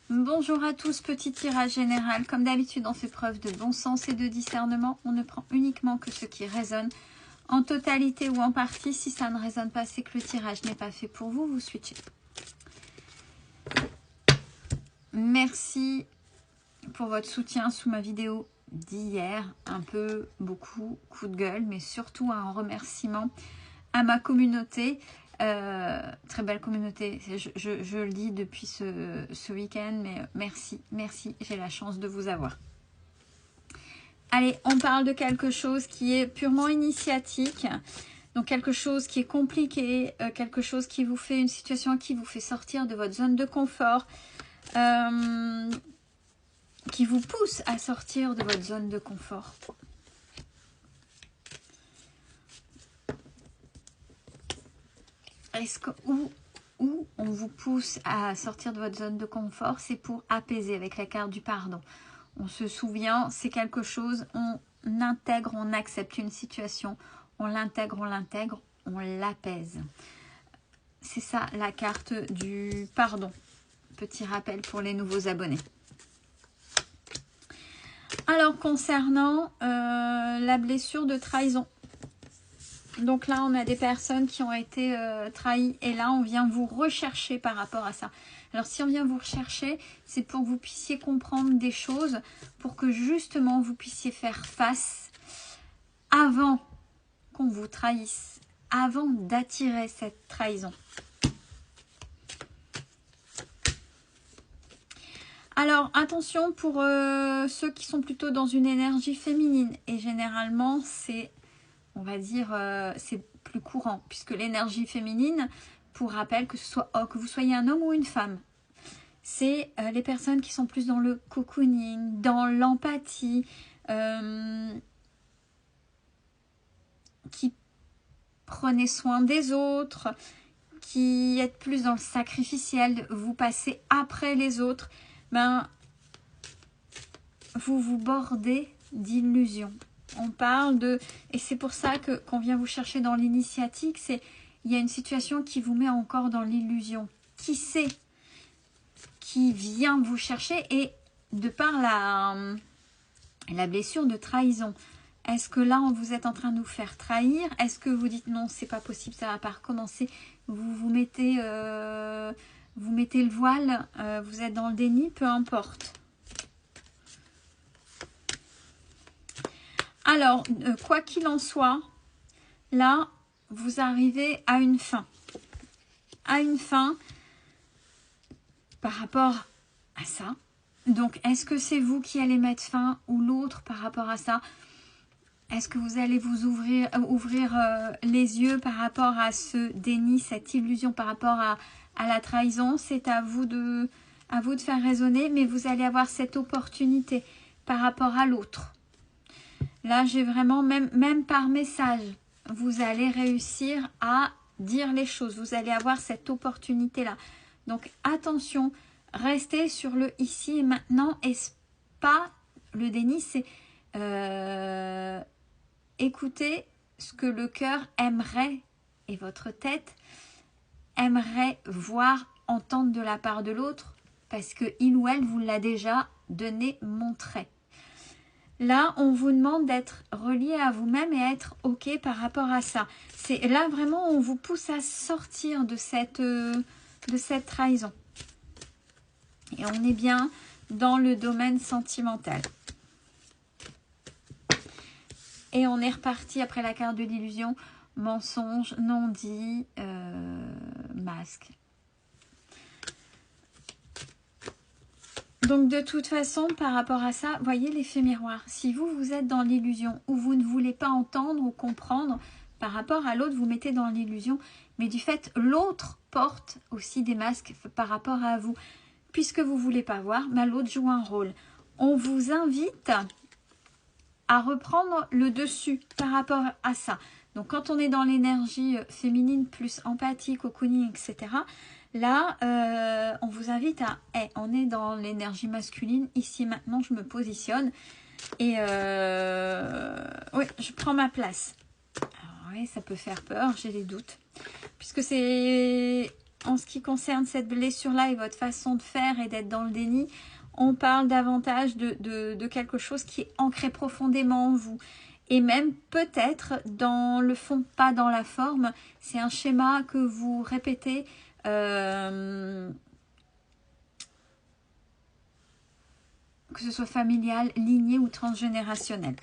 Bonjour à tous, petit tirage général. Comme d'habitude, on fait preuve de bon sens et de discernement. On ne prend uniquement que ce qui résonne en totalité ou en partie. Si ça ne résonne pas, c'est que le tirage n'est pas fait pour vous. Vous switchez. Merci pour votre soutien sous ma vidéo d'hier. Un peu, beaucoup, coup de gueule, mais surtout un remerciement à ma communauté. Très belle communauté, je le dis depuis ce week-end, mais merci, j'ai la chance de vous avoir. Allez, on parle de quelque chose qui est purement initiatique, donc quelque chose qui est compliqué, quelque chose qui vous fait une situation qui vous fait sortir de votre zone de confort, qui vous pousse à sortir de votre zone de confort. Est-ce que où on vous pousse à sortir de votre zone de confort, c'est pour apaiser avec la carte du pardon. On se souvient, c'est quelque chose, on intègre, on accepte une situation, on l'intègre, on l'apaise. C'est ça la carte du pardon. Petit rappel pour les nouveaux abonnés. Alors concernant la blessure de trahison. Donc là, on a des personnes qui ont été trahies et là, on vient vous rechercher par rapport à ça. Alors, si on vient vous rechercher, c'est pour que vous puissiez comprendre des choses, pour que justement, vous puissiez faire face avant qu'on vous trahisse, avant d'attirer cette trahison. Alors, attention pour ceux qui sont plutôt dans une énergie féminine et généralement, c'est... on va dire, c'est plus courant, puisque l'énergie féminine, pour rappel, que vous soyez un homme ou une femme, c'est les personnes qui sont plus dans le cocooning, dans l'empathie, qui prenaient soin des autres, qui êtes plus dans le sacrificiel, vous passez après les autres, ben, vous vous bordez d'illusions. On parle de... Et c'est pour ça qu'on vient vous chercher dans l'initiatique. Il y a une situation qui vous met encore dans l'illusion. Qui c'est qui vient vous chercher? Et de par la blessure de trahison, est-ce que là, vous êtes en train de vous faire trahir? Est-ce que vous dites non, c'est pas possible, ça va pas recommencer? Vous mettez le voile, vous êtes dans le déni, peu importe. Alors, quoi qu'il en soit, là, vous arrivez à une fin. À une fin par rapport à ça. Donc, est-ce que c'est vous qui allez mettre fin ou l'autre par rapport à ça? Est-ce que vous allez vous ouvrir les yeux par rapport à ce déni, cette illusion par rapport à la trahison? C'est à vous de faire raisonner, mais vous allez avoir cette opportunité par rapport à l'autre. Là, j'ai vraiment, même par message, vous allez réussir à dire les choses. Vous allez avoir cette opportunité-là. Donc, attention, restez sur le ici et maintenant. Et pas le déni, c'est écoutez ce que le cœur aimerait et votre tête aimerait voir, entendre de la part de l'autre parce que il ou elle vous l'a déjà donné, montré. Là, on vous demande d'être relié à vous-même et être OK par rapport à ça. C'est là, vraiment, on vous pousse à sortir de cette trahison. Et on est bien dans le domaine sentimental. Et on est reparti après la carte de l'illusion. Mensonge, non-dit, masque. Donc, de toute façon, par rapport à ça, voyez l'effet miroir. Si vous êtes dans l'illusion ou vous ne voulez pas entendre ou comprendre, par rapport à l'autre, vous mettez dans l'illusion. Mais du fait, l'autre porte aussi des masques par rapport à vous. Puisque vous ne voulez pas voir, l'autre joue un rôle. On vous invite à reprendre le dessus par rapport à ça. Donc, quand on est dans l'énergie féminine, plus empathique, cocooning, etc., là, on vous invite à... on est dans l'énergie masculine. Ici, maintenant, je me positionne. Et oui, je prends ma place. Alors, oui, ça peut faire peur, j'ai des doutes. Puisque c'est en ce qui concerne cette blessure-là et votre façon de faire et d'être dans le déni, on parle davantage de quelque chose qui est ancré profondément en vous. Et même peut-être dans le fond, pas dans la forme. C'est un schéma que vous répétez que ce soit familial, ligné ou transgénérationnel.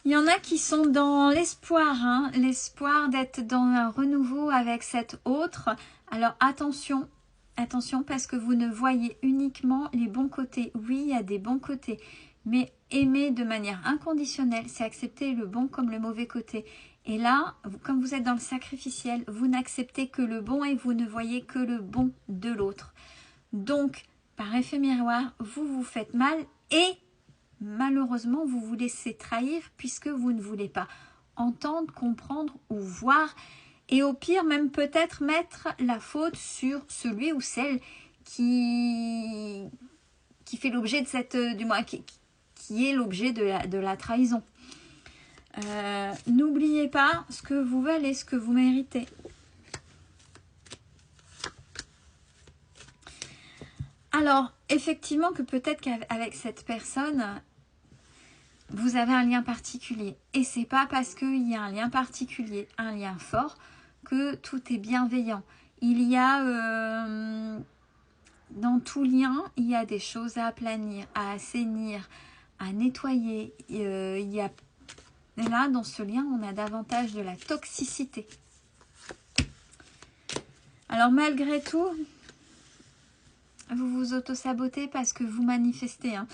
Il y en a qui sont dans l'espoir, hein, l'espoir d'être dans un renouveau avec cet autre. Alors attention, attention parce que vous ne voyez uniquement les bons côtés. Oui, il y a des bons côtés, mais aimer de manière inconditionnelle, c'est accepter le bon comme le mauvais côté. Et là, comme vous êtes dans le sacrificiel, vous n'acceptez que le bon et vous ne voyez que le bon de l'autre. Donc, par effet miroir, vous vous faites mal et malheureusement, vous vous laissez trahir puisque vous ne voulez pas entendre, comprendre ou voir. Et au pire, même peut-être mettre la faute sur celui ou celle qui fait l'objet de cette... du moins, qui est l'objet de la trahison. N'oubliez pas ce que vous valez, ce que vous méritez. Alors, effectivement que peut-être qu'avec cette personne, vous avez un lien particulier. Et c'est pas parce qu'il y a un lien particulier, un lien fort, que tout est bienveillant. Il y a, dans tout lien, il y a des choses à aplanir, à assainir, à nettoyer. Il y a, là, dans ce lien, on a davantage de la toxicité. Alors, malgré tout, vous vous auto-sabotez parce que vous manifestez. Hein.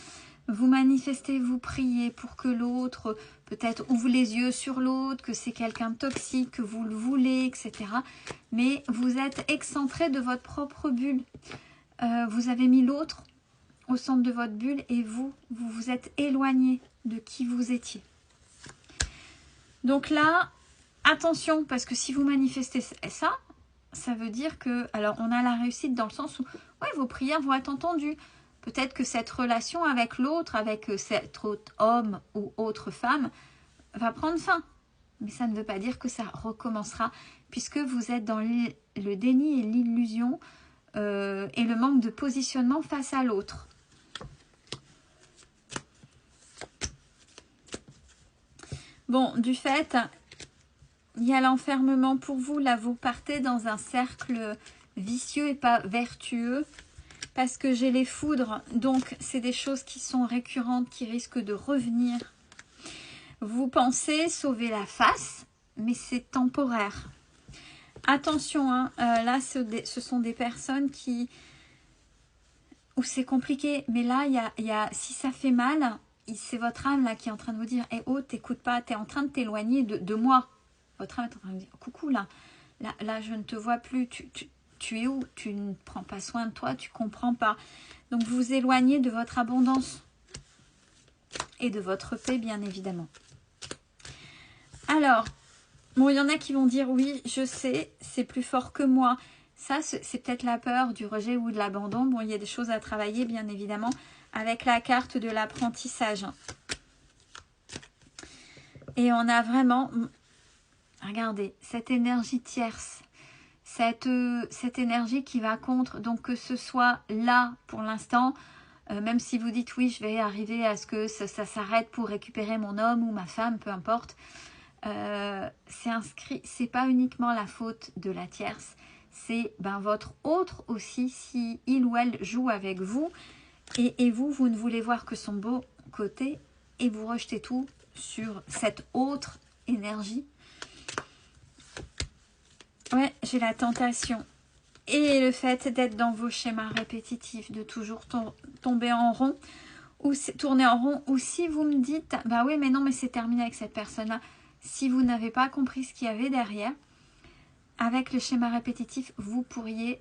Vous manifestez, vous priez pour que l'autre, peut-être ouvre les yeux sur l'autre, que c'est quelqu'un de toxique, que vous le voulez, etc. Mais vous êtes excentré de votre propre bulle. Vous avez mis l'autre au centre de votre bulle et vous vous êtes éloigné de qui vous étiez. Donc là, attention, parce que si vous manifestez ça, ça veut dire que, alors on a la réussite dans le sens où, ouais, vos prières vont être entendues. Peut-être que cette relation avec l'autre, avec cet autre homme ou autre femme, va prendre fin. Mais ça ne veut pas dire que ça recommencera, puisque vous êtes dans le déni et l'illusion et le manque de positionnement face à l'autre. Bon, du fait, il y a l'enfermement pour vous. Là, vous partez dans un cercle vicieux et pas vertueux. Parce que j'ai les foudres, donc c'est des choses qui sont récurrentes, qui risquent de revenir. Vous pensez sauver la face, mais c'est temporaire. Attention, hein, là ce sont des personnes où c'est compliqué. Mais là, si ça fait mal, c'est votre âme là qui est en train de vous dire « Eh oh, t'écoutes pas, t'es en train de t'éloigner de moi. » Votre âme est en train de dire « Coucou là, je ne te vois plus, tu es où? Tu ne prends pas soin de toi, tu ne comprends pas. » Donc vous vous éloignez de votre abondance et de votre paix, bien évidemment. Alors, bon, il y en a qui vont dire oui, je sais, c'est plus fort que moi. Ça, c'est peut-être la peur du rejet ou de l'abandon. Bon, il y a des choses à travailler, bien évidemment, avec la carte de l'apprentissage. Et on a vraiment, regardez, cette énergie tierce. Cette énergie qui va contre, donc que ce soit là pour l'instant, même si vous dites oui, je vais arriver à ce que ça s'arrête pour récupérer mon homme ou ma femme, peu importe, c'est inscrit, c'est pas uniquement la faute de la tierce, c'est votre autre aussi, si il ou elle joue avec vous, et vous ne voulez voir que son beau côté, et vous rejetez tout sur cette autre énergie. Ouais, j'ai la tentation. Et le fait d'être dans vos schémas répétitifs, de toujours tomber en rond, ou tourner en rond, ou si vous me dites, bah oui, mais non, mais c'est terminé avec cette personne-là. Si vous n'avez pas compris ce qu'il y avait derrière, avec le schéma répétitif, vous pourriez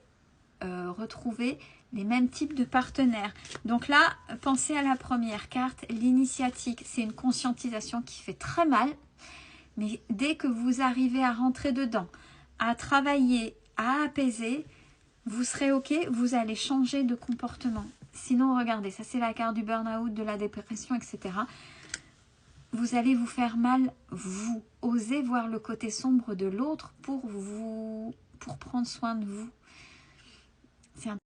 retrouver les mêmes types de partenaires. Donc là, pensez à la première carte, l'initiatique. C'est une conscientisation qui fait très mal, mais dès que vous arrivez à rentrer dedans, à travailler, à apaiser, vous serez OK, vous allez changer de comportement. Sinon, regardez, ça c'est la carte du burn-out, de la dépression, etc. Vous allez vous faire mal, vous. Osez voir le côté sombre de l'autre pour pour prendre soin de vous.